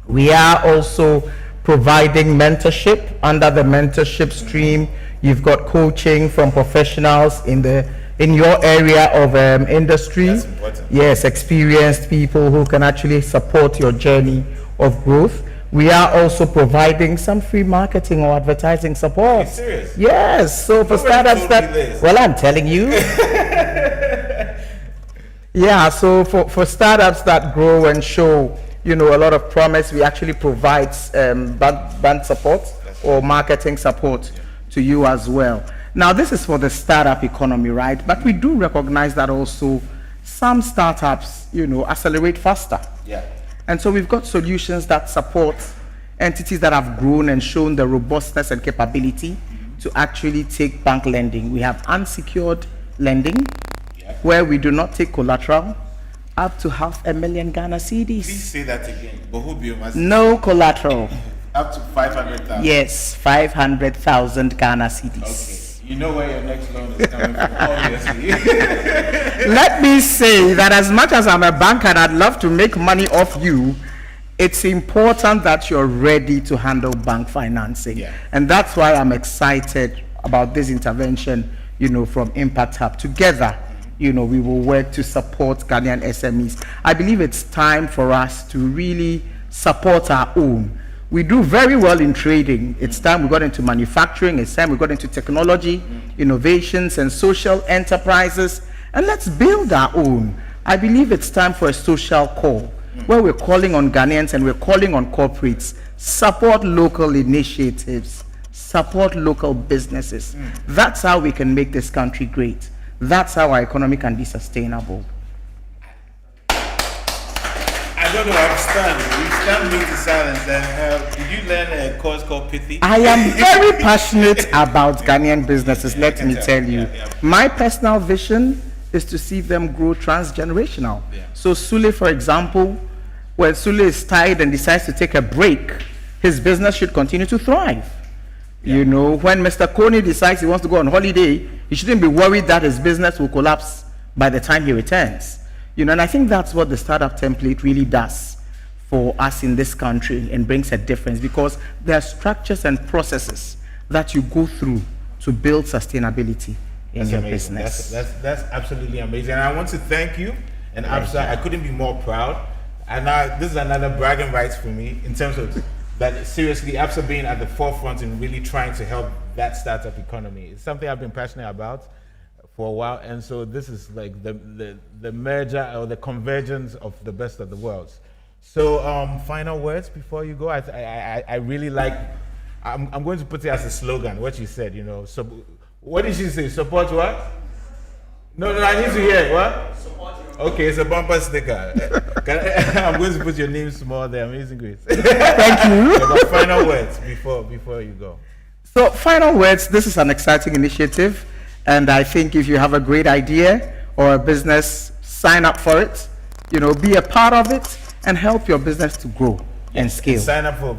We are also providing mentorship. Under the mentorship stream, you've got coaching from professionals in your area of industry. That's important. Yes, experienced people who can actually support your journey of growth. We are also providing some free marketing or advertising support. Are you serious? Yes, so for startups that, well, I'm telling you. Yeah, so for startups that grow and show a lot of promise. We actually provide band support or marketing support to you as well. Now, this is for the startup economy, right? But we do recognize that also some startups, accelerate faster. Yeah. And so we've got solutions that support entities that have grown and shown the robustness and capability to actually take bank lending. We have unsecured lending, where we do not take collateral, up to 500,000 Ghana cedis. Please say that again. No collateral. Up to 500,000. Yes, 500,000 Ghana cedis. Okay. You know where your next loan is coming from, obviously. Let me say that as much as I'm a banker and I'd love to make money off you, it's important that you're ready to handle bank financing. Yeah. And that's why I'm excited about this intervention, from Impact Hub. Together, we will work to support Ghanaian SMEs. I believe it's time for us to really support our own. We do very well in trading. It's time we got into manufacturing. It's time we got into technology, innovations, and social enterprises. And let's build our own. I believe it's time for a social call, where we're calling on Ghanaians and we're calling on corporates. Support local initiatives. Support local businesses. That's how we can make this country great. That's how our economy can be sustainable. I don't know, I'm stunned. You stunned me to silence. Did you learn a course called Pithy? I am very passionate about Ghanaian businesses, let me tell you. My personal vision is to see them grow transgenerational. So Sule, for example, when Sule is tired and decides to take a break, his business should continue to thrive. When Mr. Kony decides he wants to go on holiday, he shouldn't be worried that his business will collapse by the time he returns. And I think that's what the startup template really does for us in this country and brings a difference, because there are structures and processes that you go through to build sustainability in your business. That's absolutely amazing. And I want to thank you and Absa. I couldn't be more proud. And this is another bragging rights for me in terms of that, seriously, Absa being at the forefront in really trying to help that startup economy. It's something I've been passionate about for a while, and so this is like the merger or the convergence of the best of the worlds. So final words before you go. I really like, I'm going to put it as a slogan, what you said, so what did she say? Support what? No, I need to hear it. What? Support your own. Okay, it's a bumper sticker. I'm going to put your name small there. Amazing Grace. Thank you. But final words before you go. So final words, this is an exciting initiative. And I think if you have a great idea or a business, sign up for it, be a part of it and help your business to grow and scale. And sign up for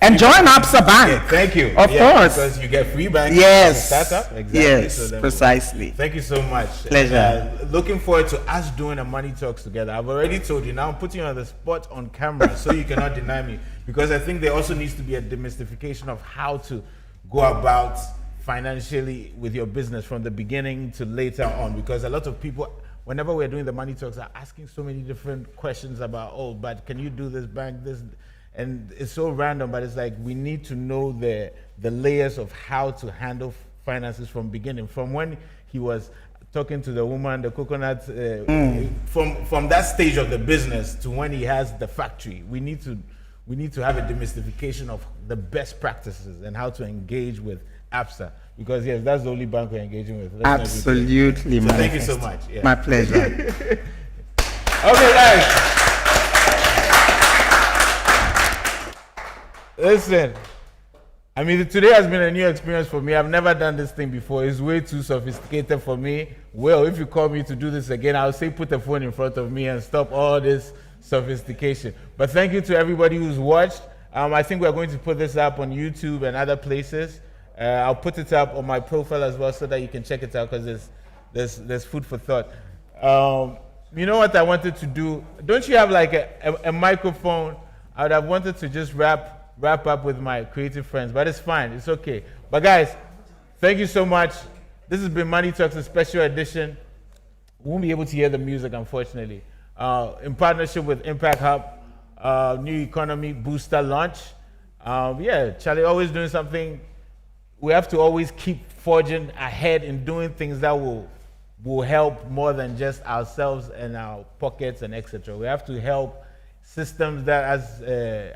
and join Absa Bank. Yeah, thank you. Of course. Because you get free banking. Yes. Startup. Exactly. Yes, so precisely. Thank you so much. Pleasure. And, looking forward to us doing a Money Talks together. I've already told you, now I'm putting you on the spot on camera so you cannot deny me. Because I think there also needs to be a demystification of how to go about financially with your business from the beginning to later on, because a lot of people, whenever we're doing the Money Talks, are asking so many different questions about, but can you do this bank, this, and it's so random, but it's like we need to know the layers of how to handle finances from beginning, from when he was talking to the woman, the coconut, from that stage of the business to when he has the factory. We need to have a demystification of the best practices and how to engage with Absa, because yes, that's the only bank we're engaging with. Absolutely, so thank you so much. Yeah. My pleasure. Okay, guys. Listen, I mean, today has been a new experience for me. I've never done this thing before. It's way too sophisticated for me. Well, if you call me to do this again, I'll say put the phone in front of me and stop all this sophistication. But thank you to everybody who's watched. I think we're going to put this up on YouTube and other places. I'll put it up on my profile as well so that you can check it out, because there's food for thought. You know what I wanted to do? Don't you have like a microphone? I would have wanted to just wrap up with my creative friends, but it's fine. It's okay. But guys, thank you so much. This has been Money Talks, a special edition. We won't be able to hear the music, unfortunately. In partnership with Impact Hub, New Economy Booster Launch. Charlie, always doing something. We have to always keep forging ahead and doing things that will help more than just ourselves and our pockets and etc. We have to help systems that, as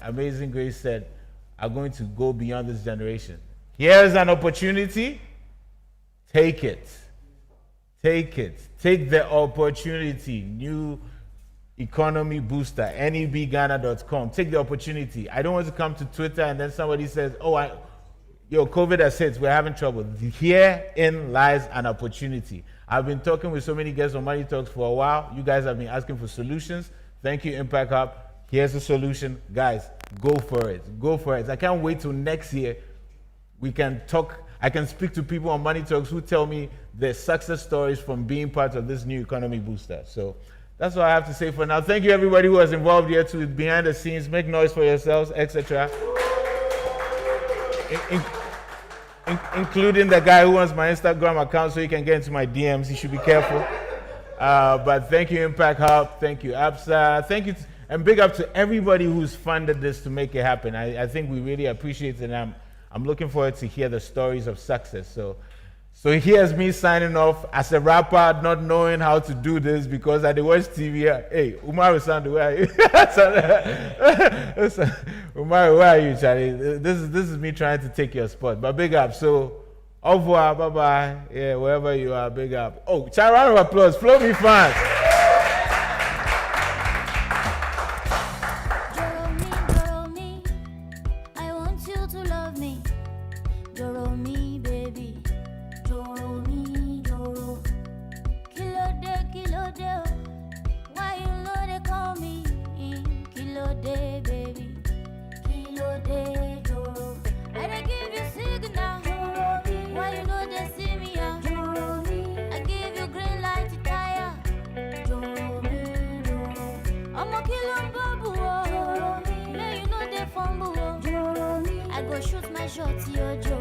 Amazing Grace said, are going to go beyond this generation. Here's an opportunity. Take it. Take it. Take the opportunity. New economy booster, nebghana.com. Take the opportunity. I don't want to come to Twitter and then somebody says, COVID has hit, we're having trouble. Herein lies an opportunity. I've been talking with so many guests on Money Talks for a while. You guys have been asking for solutions. Thank you, Impact Hub. Here's the solution. Guys, go for it. Go for it. I can't wait till next year. We can talk. I can speak to people on Money Talks who tell me their success stories from being part of this new economy booster. So that's all I have to say for now. Thank you, everybody who was involved here too, behind the scenes. Make noise for yourselves, etc. Including the guy who wants my Instagram account so he can get into my DMs. He should be careful. But thank you, Impact Hub. Thank you, Absa. Thank you, and big up to everybody who's funded this to make it happen. I think we really appreciate it, and I'm looking forward to hear the stories of success. So here's me signing off as a rapper, not knowing how to do this because I watch TV. Hey, Umaru Sandu, where are you? Umaru, where are you, Charlie? This is me trying to take your spot. But big up. So, au revoir, bye-bye. Yeah, wherever you are, big up. Oh, Charlie, round of applause. Flow me fans. I want you to love me. Doro me, baby. Doro me, Doro. Kilo de. Why you know they call me? Kilo de, baby. Kilo de, Doro. I don't give you signal. Doro me. Why you know they see me? Doro me. I give you green light to tire. Doro me, Doro. I'm a kilo babu. Doro me. Now you know they fumble. Doro me. I go shoot my shot, yo, Doro.